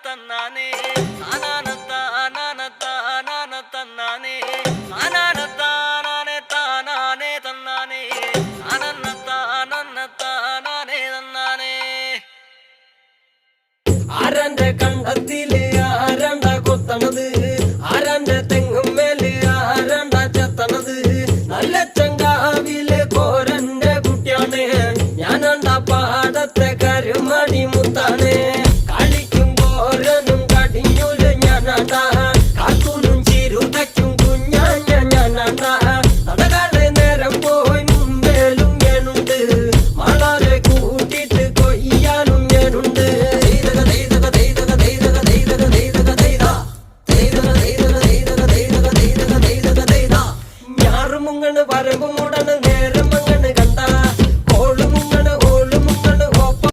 തന്നാനേ താനാനെ തന്നാനേ തന്നാനേ തന്നാനേ. ആരാന്റെ കണ്ടത്തില് ആരാണ്ട കൊത്തണത്, ആരാന്റെ തെങ്ങും മേല് ആരാണ്ട ചെത്തണത്, നല്ല ചങ്കാവിലെ കോരന്റെ കുട്ടിയാണ് ഞാനാണ്ട പാടത്തെ കരുമണി മുത്താണ്.